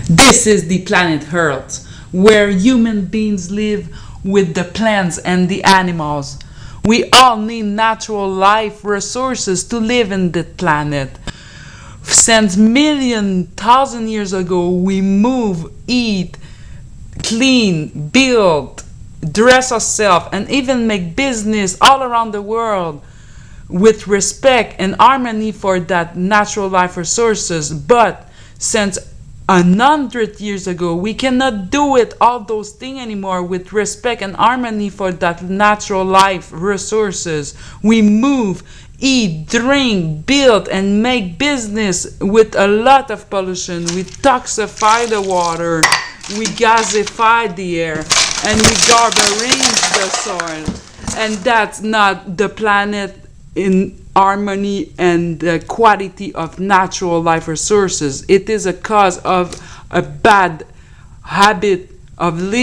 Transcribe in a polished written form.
This is the planet Earth, where human beings live with the plants and the animals. We all need natural life resources to live in the planet. Since million, thousand years ago, we move, eat, clean, build, dress ourselves, and even make business all around the world with respect and harmony for that natural life resources. But since 100 years ago, we cannot do it all those things anymore with respect and harmony for that natural life resources. We move, eat, drink, build, and make business with a lot of pollution. We toxify the water, we gasify the air, and we garbage the soil. And that's not the planet in harmony and the quality of natural life resources. It is a cause of a bad habit of living.